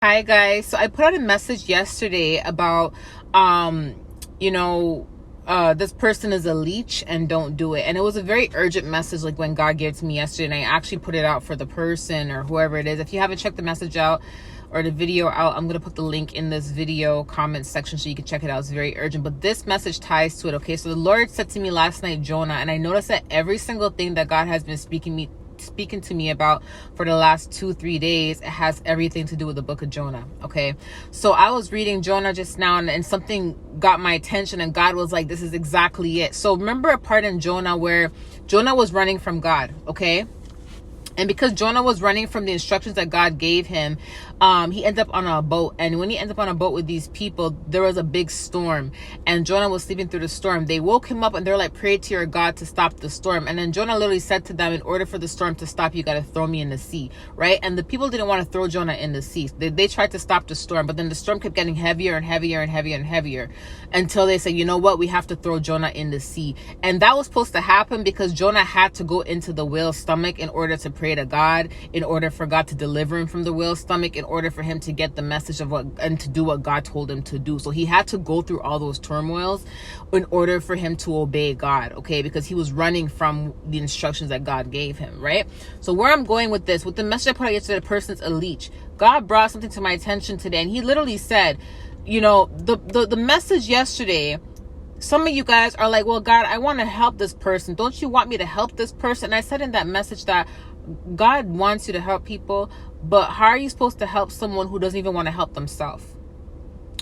Hi guys. So I put out a message yesterday about this person is a leech and don't do it. And it was a very urgent message, like when God gave it to me yesterday, and I actually put it out for the person or whoever it is. If you haven't checked the message out or the video out, I'm gonna put the link in this video comment section so you can check it out. It's very urgent, but this message ties to it. Okay, so the Lord said to me last night, Jonah, and I noticed that every single thing that God has been speaking to me about for the last 2-3 days, it has everything to do with the book of Jonah. Okay, so I was reading Jonah just now, and something got my attention, and God was like, this is exactly it. So remember a part in Jonah where Jonah was running from God. Okay, and because Jonah was running from the instructions that God gave him, he ended up on a boat. And when he ended up on a boat with these people, there was a big storm. And Jonah was sleeping through the storm. They woke him up and they're like, pray to your God to stop the storm. And then Jonah literally said to them, in order for the storm to stop, you got to throw me in the sea, right? And the people didn't want to throw Jonah in the sea. They tried to stop the storm, but then the storm kept getting heavier and heavier and heavier and heavier until they said, you know what? We have to throw Jonah in the sea. And that was supposed to happen because Jonah had to go into the whale's stomach in order to pray to God, in order for God to deliver him from the whale's stomach, in order for him to get the message of what and to do what God told him to do. So he had to go through all those turmoils in order for him to obey God, okay? Because he was running from the instructions that God gave him, right? So where I'm going with this, with the message I put out yesterday, the person's a leech. God brought something to my attention today, and he literally said, you know, the message yesterday, some of you guys are like, well, God, I want to help this person. Don't you want me to help this person? And I said in that message that God wants you to help people, but how are you supposed to help someone who doesn't even want to help themselves?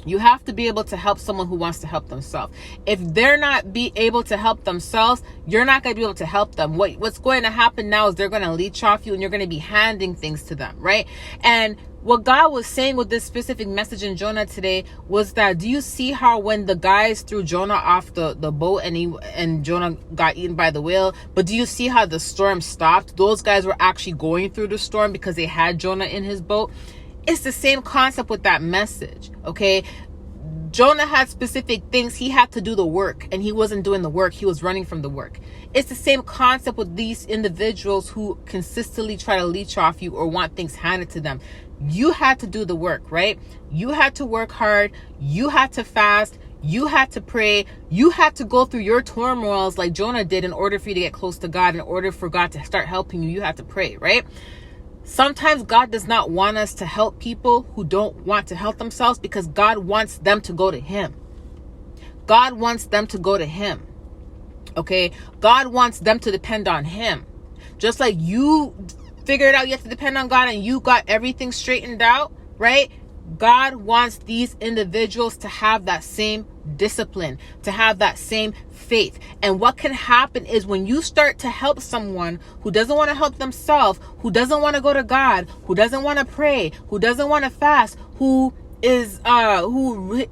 You have to be able to help someone who wants to help themselves. If they're not be able to help themselves, you're not going to be able to help them. What's going to happen now is they're going to leech off you, and you're going to be handing things to them, right? And what God was saying with this specific message in Jonah today was that, do you see how when the guys threw Jonah off the boat and Jonah got eaten by the whale, but do you see how the storm stopped? Those guys were actually going through the storm because they had Jonah in his boat. It's the same concept with that message, okay? Jonah had specific things. He had to do the work, and he wasn't doing the work. He was running from the work. It's the same concept with these individuals who consistently try to leech off you or want things handed to them. You had to do the work, right? You had to work hard. You had to fast. You had to pray. You had to go through your turmoils like Jonah did in order for you to get close to God. In order for God to start helping you, you had to pray, right? Sometimes God does not want us to help people who don't want to help themselves, because God wants them to go to him. God wants them to go to him. Okay? God wants them to depend on him. Just like you figured out you have to depend on God and you got everything straightened out, right? God wants these individuals to have that same discipline, to have that same faith. And what can happen is when you start to help someone who doesn't want to help themselves, who doesn't want to go to God, who doesn't want to pray, who doesn't want to fast, who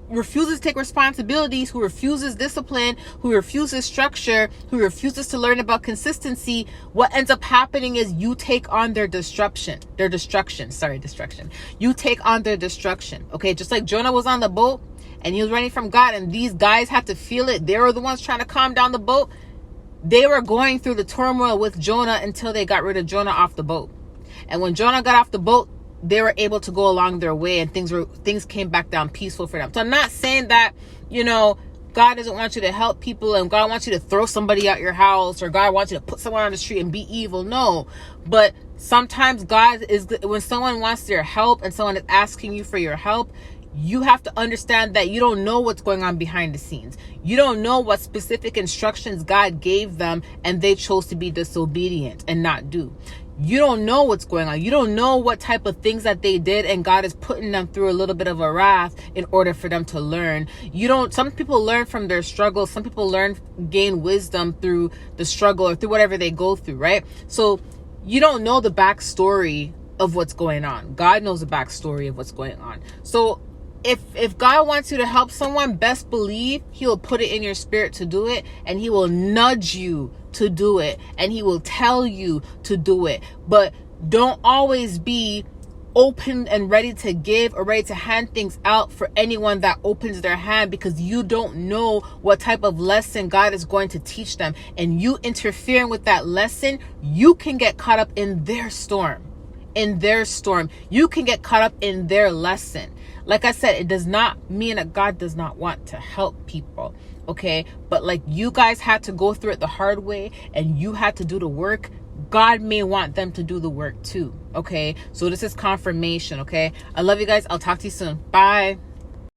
refuses to take responsibilities, who refuses discipline, who refuses structure, who refuses to learn about consistency, what ends up happening is you take on their destruction. You take on their destruction. Okay, just like Jonah was on the boat and he was running from God, and these guys had to feel it. They were the ones trying to calm down the boat. They were going through the turmoil with Jonah until they got rid of Jonah off the boat. And when Jonah got off the boat, they were able to go along their way, and things came back down peaceful for them. So I'm not saying that, God doesn't want you to help people and God wants you to throw somebody out your house, or God wants you to put someone on the street and be evil. No, but sometimes when someone wants your help and someone is asking you for your help, you have to understand that you don't know what's going on behind the scenes. You don't know what specific instructions God gave them and they chose to be disobedient and not do. You don't know what's going on. You don't know what type of things that they did, and God is putting them through a little bit of a wrath in order for them to learn. Some people learn from their struggles. Some people gain wisdom through the struggle or through whatever they go through, right? So you don't know the backstory of what's going on. God knows the backstory of what's going on. So if God wants you to help someone, best believe he will put it in your spirit to do it, and he will nudge you to do it, and he will tell you to do it. But don't always be open and ready to give or ready to hand things out for anyone that opens their hand, because you don't know what type of lesson God is going to teach them. And you interfering with that lesson, you can get caught up in their storm. in their storm. You can get caught up in their lesson. Like I said, it does not mean that God does not want to help people, okay? But like you guys had to go through it the hard way and you had to do the work. God may want them to do the work too, okay? So this is confirmation, okay? I love you guys. I'll talk to you soon. Bye.